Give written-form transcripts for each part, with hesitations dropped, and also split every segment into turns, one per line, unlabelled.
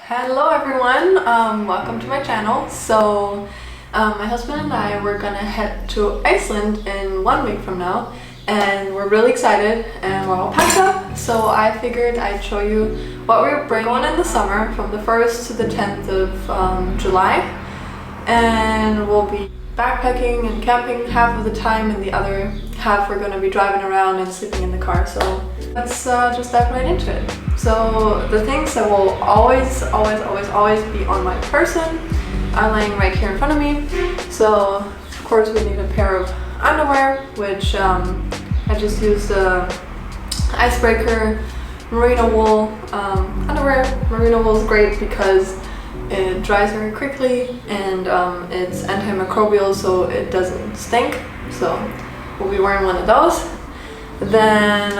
Hello everyone, welcome to my channel. So my husband and I were gonna head to Iceland in 1 week from now, and we're really excited and we're all packed up. So I figured I'd show you what we're bringing on in the summer from the 1st to the 10th of July, and we'll be backpacking and camping half of the time, and the other half we're going to be driving around and sleeping in the car. So let's just dive right into it. So the things that will always be on my person are laying right here in front of me. So of course we need a pair of underwear, which I just used the Icebreaker merino wool underwear. Merino wool is great because it dries very quickly, and it's antimicrobial, so it doesn't stink. So we'll be wearing one of those. Then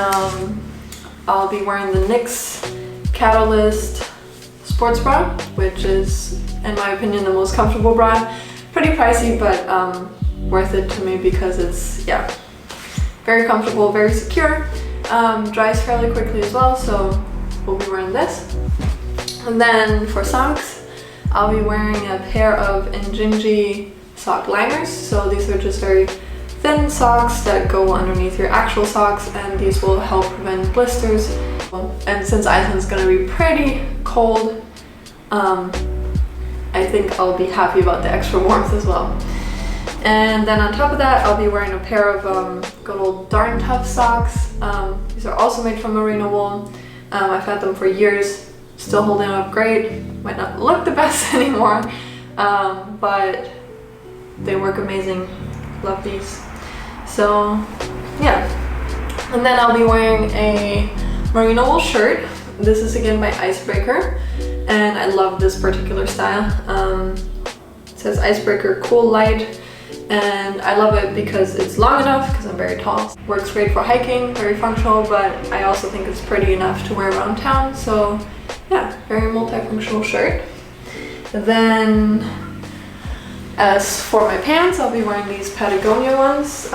I'll be wearing the NYX Catalyst sports bra, which is, in my opinion, the most comfortable bra. Pretty pricey, but worth it to me because it's, very comfortable, very secure. Dries fairly quickly as well, so we'll be wearing this. And then for socks, I'll be wearing a pair of Hygiene sock liners. So these are just very thin socks that go underneath your actual socks, and these will help prevent blisters. And since Iceland's gonna be pretty cold, I think I'll be happy about the extra warmth as well. And then on top of that, I'll be wearing a pair of good old Darn Tough socks. These are also made from merino wool. I've had them for years, still holding up great. Might not look the best anymore, but they work amazing. Love these. So yeah, and then I'll be wearing a merino wool shirt. This is again by Icebreaker, and I love this particular style. It says Icebreaker Cool Light, and I love it because it's long enough, because I'm very tall. Works great for hiking, very functional, but I also think it's pretty enough to wear around town. So yeah, very multifunctional shirt. Then as for my pants, I'll be wearing these Patagonia ones.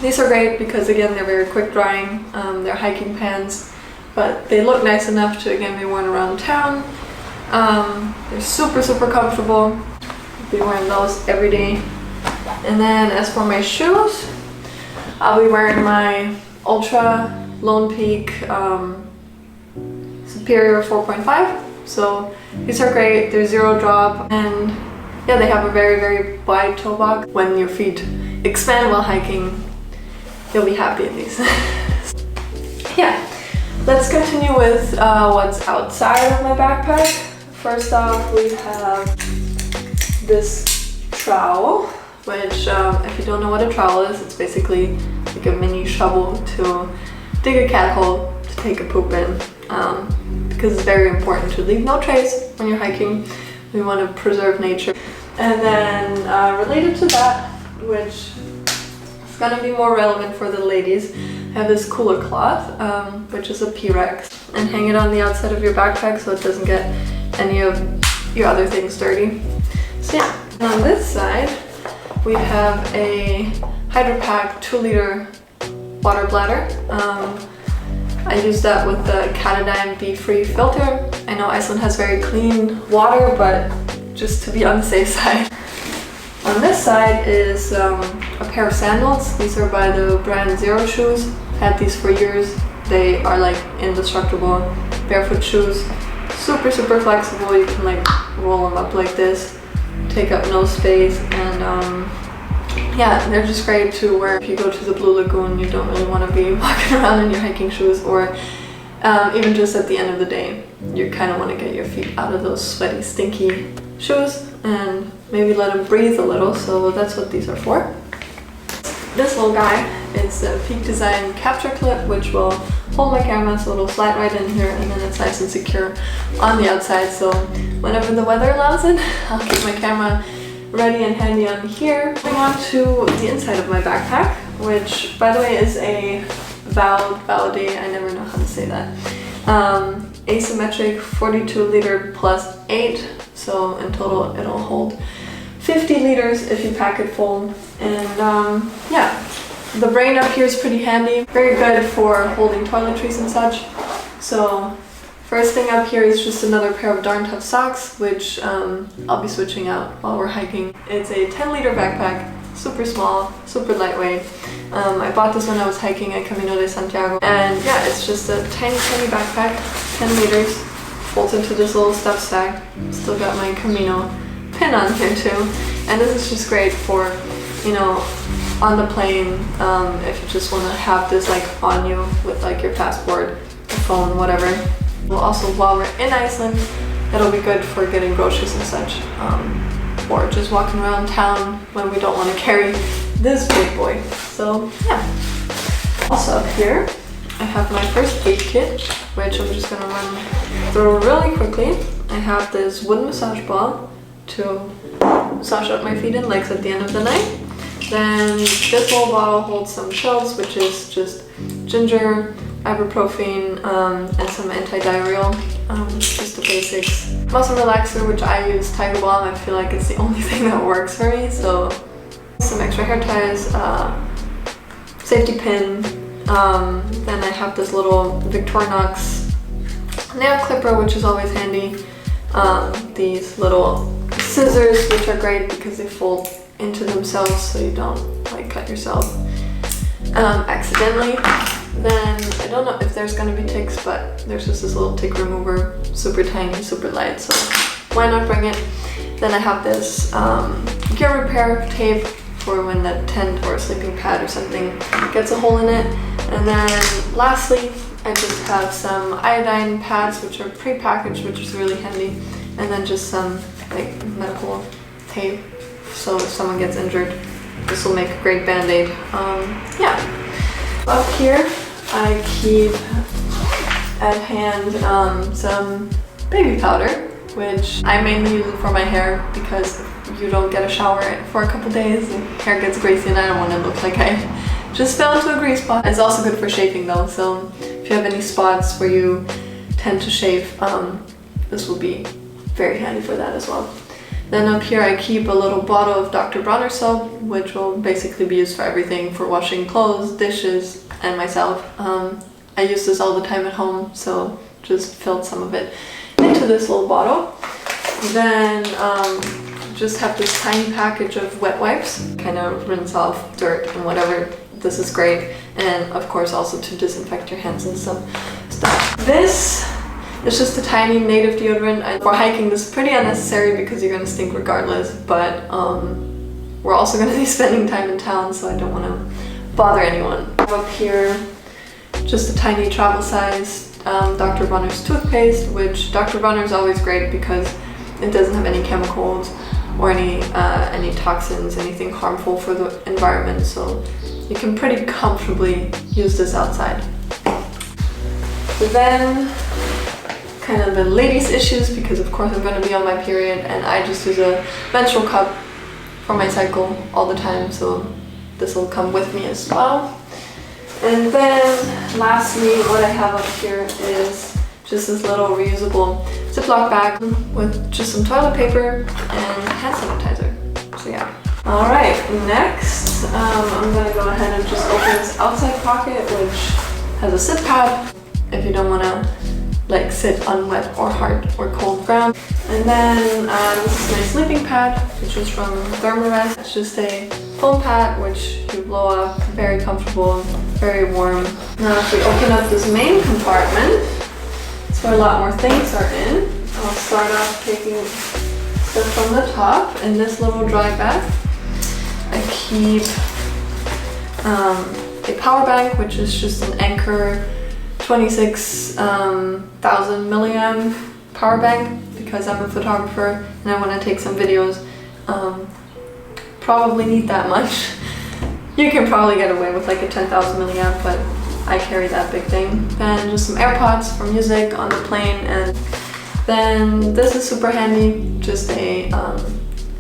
These are great because again, they're very quick drying. They're hiking pants, but they look nice enough to again be worn around town. They're super comfortable. I'll be wearing those every day. And then as for my shoes, I'll be wearing my Ultra Lone Peak Superior 4.5. So these are great. They're zero drop, and yeah, they have a very wide toe box. When your feet expand while hiking, you'll be happy in these. Yeah, let's continue with what's outside of my backpack. First off, we have this trowel, which if you don't know what a trowel is, it's basically like a mini shovel to dig a cat hole to take a poop in, because it's very important to leave no trace when you're hiking. We want to preserve nature. And then related to that, which is going to be more relevant for the ladies, I have this cooler cloth, which is a P-Rex, and hang it on the outside of your backpack so it doesn't get any of your other things dirty. So yeah, and on this side we have a Hydropack 2-liter water bladder. I use that with the Catadine Be-Free filter. I know Iceland has very clean water, but just to be on the safe side. On this side is a pair of sandals. These are by the brand Zero Shoes. Had these for years. They are like indestructible barefoot shoes. Super flexible. You can like roll them up like this, take up no space, and yeah, they're just great to wear if you go to the Blue Lagoon. You don't really want to be walking around in your hiking shoes, or even just at the end of the day, you kind of want to get your feet out of those sweaty, stinky shoes and maybe let them breathe a little. So that's what these are for. This little guy is a Peak Design capture clip, which will hold my camera so it'll slide right in here, and then it's nice and secure on the outside. So whenever the weather allows it, I'll keep my camera ready and handy on here. Moving on to the inside of my backpack, which by the way is a Valide, I never know how to say that, asymmetric 42-liter plus 8, so in total it'll hold 50 liters if you pack it full. And yeah, the brain up here is pretty handy, very good for holding toiletries and such. So First thing up here is just another pair of Darn Tough socks, which I'll be switching out while we're hiking. It's a 10-liter backpack, super small, super lightweight. I bought this when I was hiking at Camino de Santiago, and yeah, it's just a tiny backpack, 10 liters, folds into this little stuff sack. Still got my Camino pin on here too, and this is just great for, you know, on the plane, if you just want to have this like on you with like your passport, your phone, whatever. Well, also while we're in Iceland, it'll be good for getting groceries and such, or just walking around town when we don't want to carry this big boy. So yeah. Also up here, I have my first aid kit, which I'm just gonna run through really quickly. I have this wooden massage ball to massage up my feet and legs at the end of the night. Then this little bottle holds some pills, which is just ginger, ibuprofen, and some anti-diarrheal, just the basics. Muscle relaxer, which I use Tiger Balm. I feel like it's the only thing that works for me. So some extra hair ties, safety pin. Then I have this little Victorinox nail clipper, which is always handy. These little scissors, which are great because they fold into themselves so you don't like cut yourself accidentally. Then I don't know if there's gonna be ticks, but there's just this little tick remover, super tiny, super light, so why not bring it? Then I have this gear repair tape for when the tent or sleeping pad or something gets a hole in it. And then lastly, I just have some iodine pads, which are pre-packaged, which is really handy. And then just some like medical tape, so if someone gets injured, this will make a great band-aid. Yeah. Up here, I keep at hand some baby powder, which I mainly use it for my hair because if you don't get a shower for a couple days, the hair gets greasy and I don't want to look like I just fell into a grease spot. It's also good for shaving though, so if you have any spots where you tend to shave, this will be very handy for that as well. Then up here I keep a little bottle of Dr. Bronner soap, which will basically be used for everything, for washing clothes, dishes, and myself. I use this all the time at home, so just filled some of it into this little bottle. Then just have this tiny package of wet wipes, kind of rinse off dirt and whatever. This is great, and of course also to disinfect your hands and some stuff. This it's just a tiny native deodorant. For hiking, this is pretty unnecessary because you're gonna stink regardless, but we're also gonna be spending time in town, so I don't wanna bother anyone. Up here, just a tiny travel size Dr. Bronner's toothpaste, which Dr. Bronner is always great because it doesn't have any chemicals or any toxins, anything harmful for the environment, so you can pretty comfortably use this outside. Then kind of the ladies' issues, because of course I'm going to be on my period and I just use a menstrual cup for my cycle all the time, so this will come with me as well. And then lastly, what I have up here is just this little reusable Ziploc bag with just some toilet paper and hand sanitizer. So yeah. Alright, next I'm going to go ahead and just open this outside pocket, which has a sit pad if you don't want to like sit on wet or hard or cold ground. And then this is my sleeping pad, which is from Thermarest. It's just a foam pad which you blow up, very comfortable, very warm. Now if we open up this main compartment, it's where a lot more things are in. I'll start off taking stuff from the top. In this little dry bag, I keep a power bank, which is just an Anchor 26,000 milliamp power bank because I'm a photographer and I want to take some videos. Probably need that much. You can probably get away with like a 10,000 milliamp, but I carry that big thing. Then just some AirPods for music on the plane, and then this is super handy, just a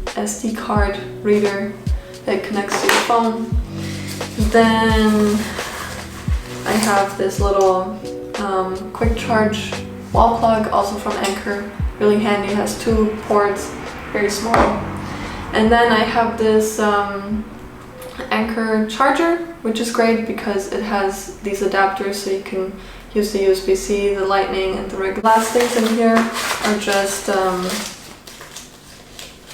SD card reader that connects to your phone. Then I have this little quick charge wall plug, also from Anchor, really handy. It has 2 ports, very small. And then I have this Anchor charger, which is great because it has these adapters, so you can use the USB-C, the lightning, and the regular. Last things in here are just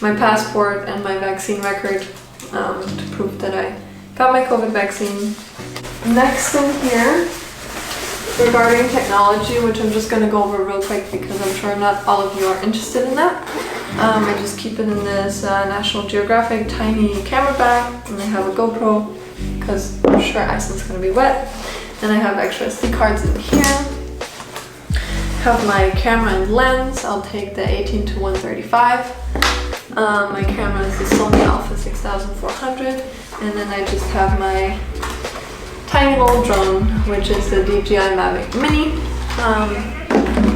my passport and my vaccine record to prove that I got my COVID vaccine. Next in here, regarding technology, which I'm just going to go over real quick because I'm sure not all of you are interested in that. I just keep it in this National Geographic tiny camera bag, and I have a GoPro because I'm sure Iceland's going to be wet. Then I have extra SD cards in here. Have my camera and lens. I'll take the 18 to 135. My camera is the Sony Alpha 6400, and then I just have my tiny little drone, which is the DJI Mavic Mini.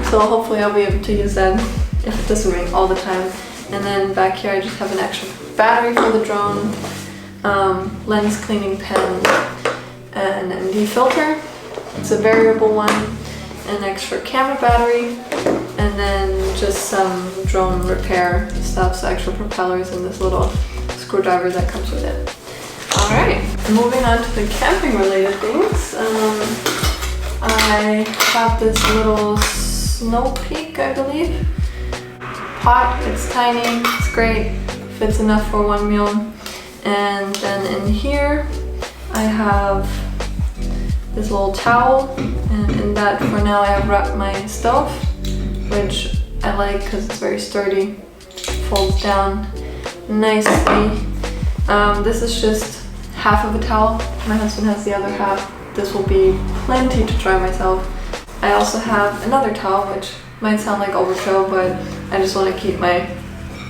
So hopefully I'll be able to use that if it doesn't rain all the time. And then back here I just have an extra battery for the drone, lens cleaning pen, an ND filter. It's a variable one, an extra camera battery, and then just some drone repair stuff, so extra propellers and this little screwdriver that comes with it. Alright, moving on to the camping related things. I have this little snow peak, I believe, pot. It's tiny, it's great, fits enough for one meal. And then in here I have this little towel, and in that for now I have wrapped my stove, which I like because it's very sturdy, folds down nicely. This is just half of a towel. My husband has the other half. This will be plenty to dry myself. I also have another towel, which might sound like overkill, but I just want to keep my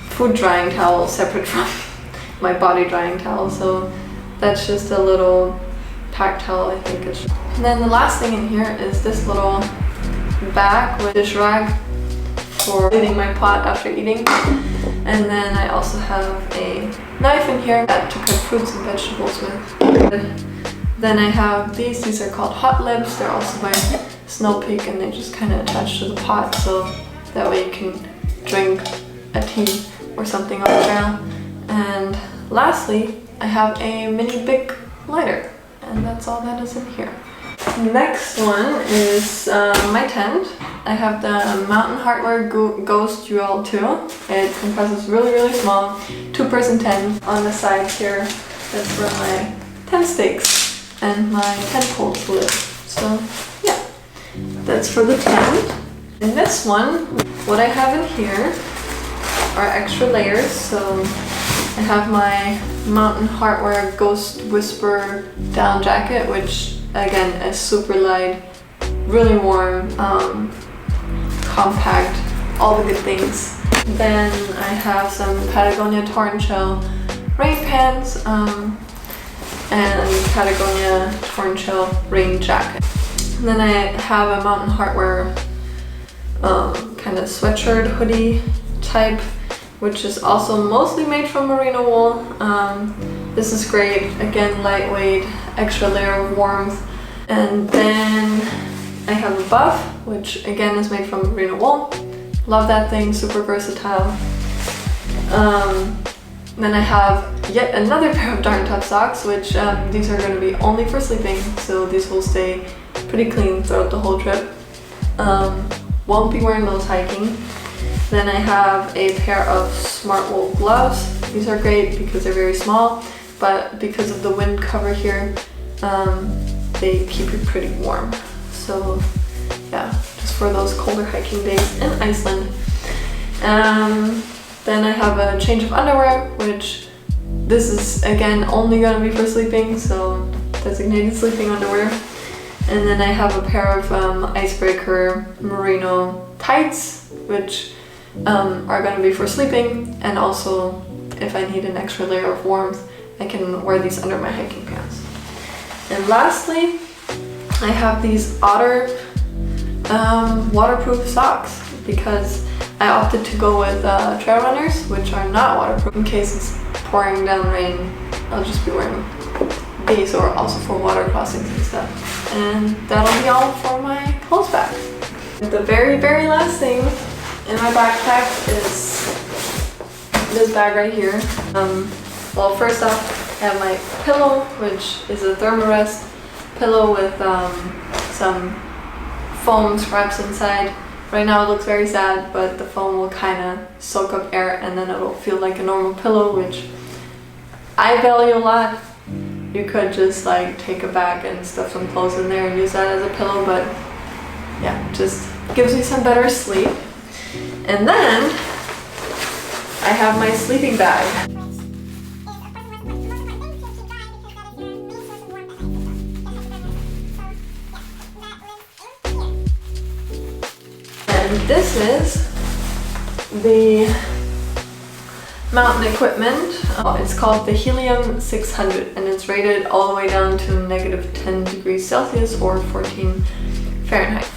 food drying towel separate from my body drying towel. So that's just a little pack towel, I think. And then the last thing in here is this little bag with dish rag for cleaning my pot after eating. And then I also have a knife in here to cut fruits and vegetables with. Then I have these are called hot lips. They're also by Snow Peak, and they just kind of attach to the pot, so that way you can drink a tea or something on the trail. And lastly, I have a mini big lighter, and that's all that is in here. Next one is my tent. I have the Mountain Hardware Ghost UL2. It compresses really small, 2-person tent. On the side here, that's where my tent stakes and my tent poles live. So yeah, that's for the tent. In this one, what I have in here are extra layers. So I have my Mountain Hardware Ghost Whisper down jacket, which again is super light, really warm, compact, all the good things. Then I have some Patagonia Torn Shell rain pants and Patagonia Torn Shell rain jacket. And then I have a Mountain Hardware kind of sweatshirt hoodie type, which is also mostly made from merino wool. This is great, again lightweight, extra layer of warmth. And then I have a buff, which again is made from merino wool. Love that thing, super versatile. Then I have yet another pair of Darn Tough socks, which these are going to be only for sleeping, so these will stay pretty clean throughout the whole trip. Won't be wearing those hiking. Then I have a pair of smart wool gloves. These are great because they're very small, but because of the wind cover here, they keep you pretty warm. So yeah, just for those colder hiking days in Iceland. Then I have a change of underwear, which this is again only going to be for sleeping, so designated sleeping underwear. And then I have a pair of icebreaker merino tights, which are going to be for sleeping, and also if I need an extra layer of warmth, I can wear these under my hiking pants. And lastly, I have these Otter waterproof socks because I opted to go with trail runners, which are not waterproof. In case it's pouring down rain, I'll just be wearing these, or also for water crossings and stuff. And that'll be all for my clothes bag. The very last thing in my backpack is this bag right here. Well, first off, I have my pillow, which is a Thermarest pillow with some foam scraps inside. Right now it looks very sad, but the foam will kind of soak up air and then it'll feel like a normal pillow, which I value a lot. You could just like take a bag and stuff some clothes in there and use that as a pillow, but yeah, just gives me some better sleep. And then I have my sleeping bag. And this is the mountain equipment. It's called the Helium 600 and it's rated all the way down to -10 degrees Celsius or 14 Fahrenheit.